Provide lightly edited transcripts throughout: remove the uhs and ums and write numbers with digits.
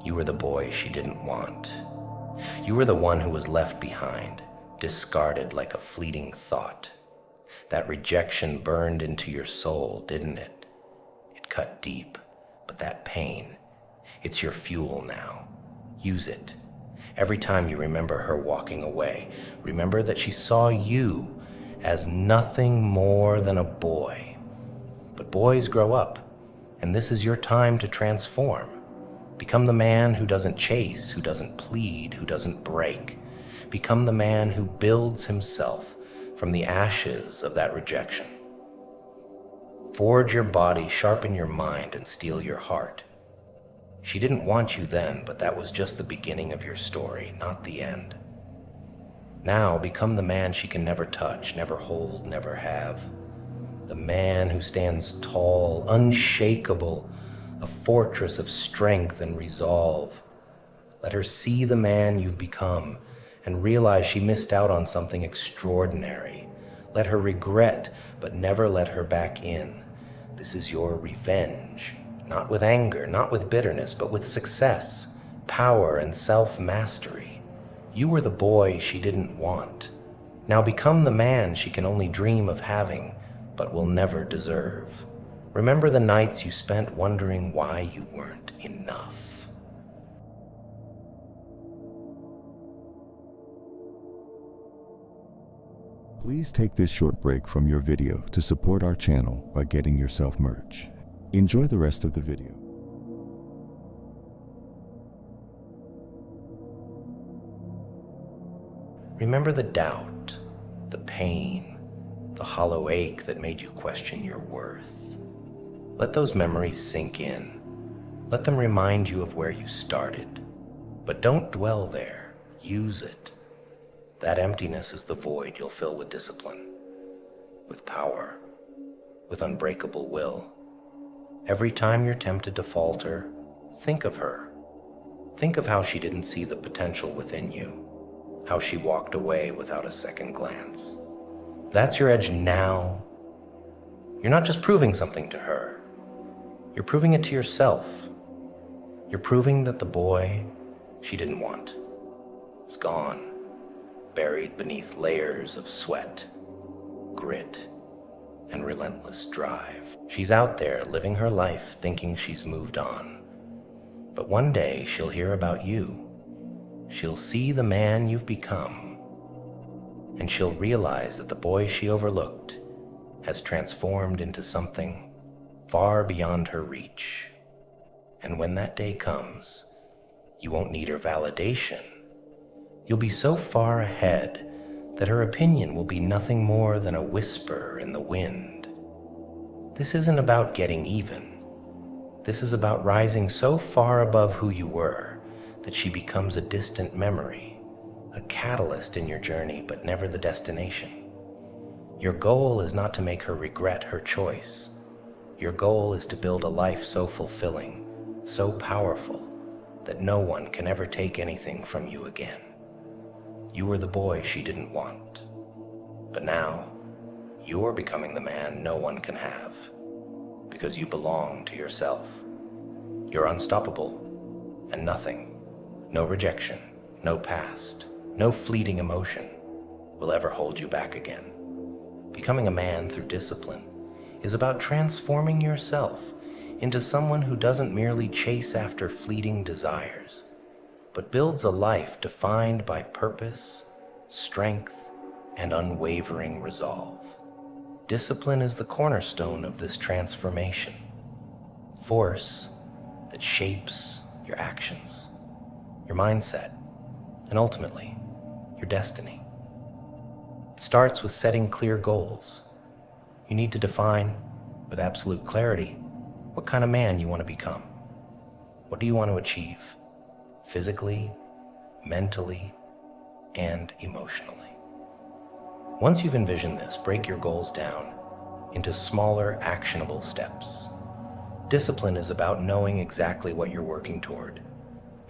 You were the boy she didn't want. You were the one who was left behind, discarded like a fleeting thought. That rejection burned into your soul, didn't it? It cut deep, but that pain, it's your fuel now. Use it. Every time you remember her walking away, remember that she saw you as nothing more than a boy. But boys grow up, and this is your time to transform. Become the man who doesn't chase, who doesn't plead, who doesn't break. Become the man who builds himself from the ashes of that rejection. Forge your body, sharpen your mind, and steel your heart. She didn't want you then, but that was just the beginning of your story, not the end. Now become the man she can never touch, never hold, never have. The man who stands tall, unshakable, a fortress of strength and resolve. Let her see the man you've become and realize she missed out on something extraordinary. Let her regret, but never let her back in. This is your revenge, not with anger, not with bitterness, but with success, power, and self-mastery. You were the boy she didn't want. Now become the man she can only dream of having, but will never deserve. Remember the nights you spent wondering why you weren't enough. Please take this short break from your video to support our channel by getting yourself merch. Enjoy the rest of the video. Remember the doubt, the pain, the hollow ache that made you question your worth. Let those memories sink in. Let them remind you of where you started. But don't dwell there. Use it. That emptiness is the void you'll fill with discipline, with power, with unbreakable will. Every time you're tempted to falter, think of her. Think of how she didn't see the potential within you, how she walked away without a second glance. That's your edge now. You're not just proving something to her. You're proving it to yourself. You're proving that the boy she didn't want is gone, buried beneath layers of sweat, grit, and relentless drive. She's out there living her life thinking she's moved on. But one day she'll hear about you. She'll see the man you've become, and she'll realize that the boy she overlooked has transformed into something far beyond her reach. And when that day comes, you won't need her validation. You'll be so far ahead that her opinion will be nothing more than a whisper in the wind. This isn't about getting even. This is about rising so far above who you were that she becomes a distant memory, a catalyst in your journey, but never the destination. Your goal is not to make her regret her choice. Your goal is to build a life so fulfilling, so powerful, that no one can ever take anything from you again. You were the boy she didn't want. But now, you're becoming the man no one can have, because you belong to yourself. You're unstoppable, and nothing, no rejection, no past, no fleeting emotion will ever hold you back again. Becoming a man through discipline is about transforming yourself into someone who doesn't merely chase after fleeting desires, but builds a life defined by purpose, strength, and unwavering resolve. Discipline is the cornerstone of this transformation, force that shapes your actions, your mindset, and ultimately, your destiny. It starts with setting clear goals. You need to define, with absolute clarity, what kind of man you want to become. What do you want to achieve? Physically, mentally, and emotionally. Once you've envisioned this, break your goals down into smaller, actionable steps. Discipline is about knowing exactly what you're working toward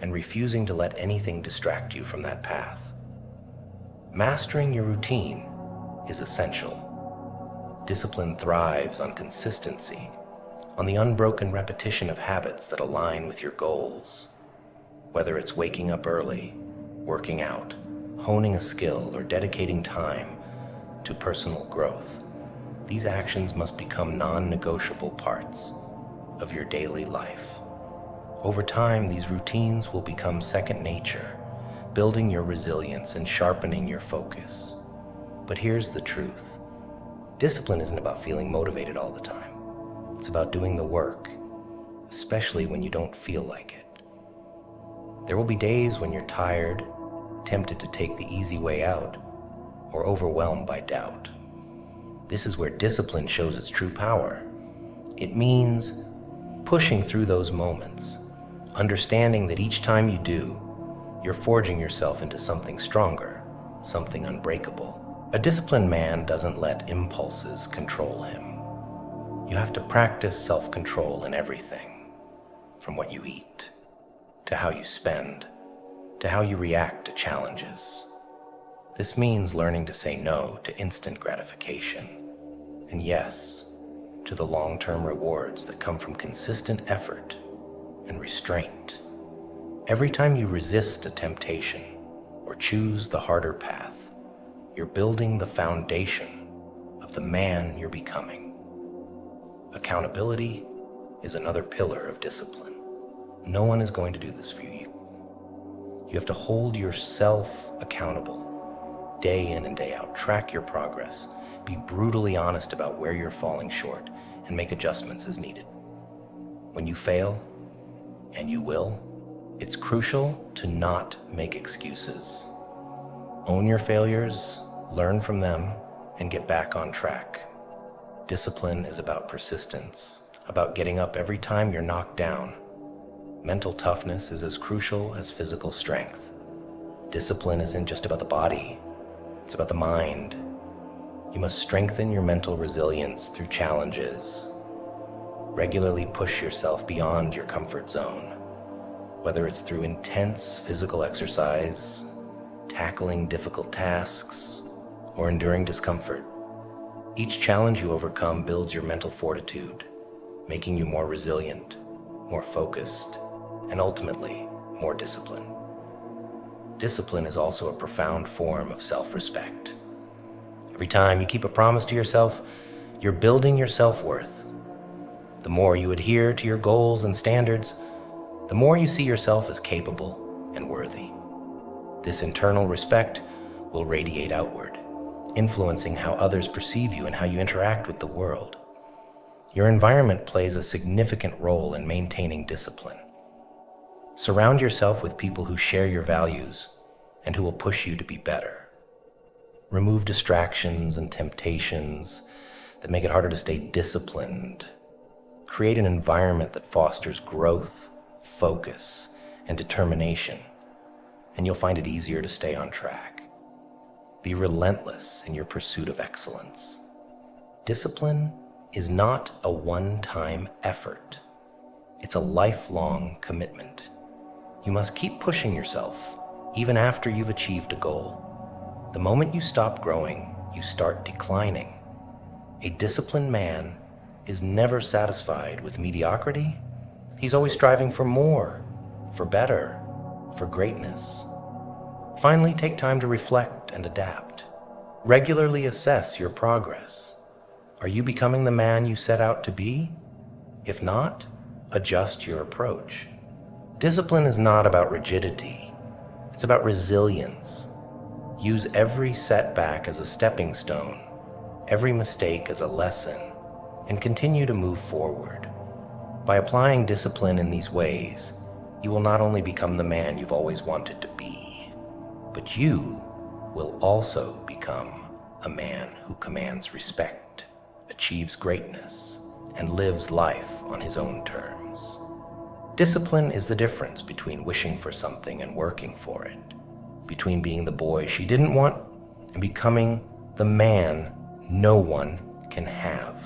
and refusing to let anything distract you from that path. Mastering your routine is essential. Discipline thrives on consistency, on the unbroken repetition of habits that align with your goals. Whether it's waking up early, working out, honing a skill, or dedicating time to personal growth, these actions must become non-negotiable parts of your daily life. Over time, these routines will become second nature, building your resilience and sharpening your focus. But here's the truth. Discipline isn't about feeling motivated all the time. It's about doing the work, especially when you don't feel like it. There will be days when you're tired, tempted to take the easy way out, or overwhelmed by doubt. This is where discipline shows its true power. It means pushing through those moments, understanding that each time you do, you're forging yourself into something stronger, something unbreakable. A disciplined man doesn't let impulses control him. You have to practice self-control in everything, from what you eat, to how you spend, to how you react to challenges. This means learning to say no to instant gratification, and yes, to the long-term rewards that come from consistent effort and restraint. Every time you resist a temptation or choose the harder path, you're building the foundation of the man you're becoming. Accountability is another pillar of discipline. No one is going to do this for you. You have to hold yourself accountable day in and day out. Track your progress. Be brutally honest about where you're falling short and make adjustments as needed. When you fail, and you will, it's crucial to not make excuses. Own your failures, learn from them, and get back on track. Discipline is about persistence, about getting up every time you're knocked down. Mental toughness is as crucial as physical strength. Discipline isn't just about the body, it's about the mind. You must strengthen your mental resilience through challenges. Regularly push yourself beyond your comfort zone, whether it's through intense physical exercise, tackling difficult tasks, or enduring discomfort. Each challenge you overcome builds your mental fortitude, making you more resilient, more focused, and ultimately, more disciplined. Discipline is also a profound form of self-respect. Every time you keep a promise to yourself, you're building your self-worth. The more you adhere to your goals and standards, the more you see yourself as capable and worthy. This internal respect will radiate outward, influencing how others perceive you and how you interact with the world. Your environment plays a significant role in maintaining discipline. Surround yourself with people who share your values and who will push you to be better. Remove distractions and temptations that make it harder to stay disciplined. Create an environment that fosters growth, focus, and determination, and you'll find it easier to stay on track. Be relentless in your pursuit of excellence. Discipline is not a one-time effort. It's a lifelong commitment. You must keep pushing yourself, even after you've achieved a goal. The moment you stop growing, you start declining. A disciplined man is never satisfied with mediocrity. He's always striving for more, for better, for greatness. Finally, take time to reflect and adapt. Regularly assess your progress. Are you becoming the man you set out to be? If not, adjust your approach. Discipline is not about rigidity. It's about resilience. Use every setback as a stepping stone, every mistake as a lesson, and continue to move forward. By applying discipline in these ways, you will not only become the man you've always wanted to be, but you will also become a man who commands respect, achieves greatness, and lives life on his own terms. Discipline is the difference between wishing for something and working for it, between being the boy she didn't want and becoming the man no one can have.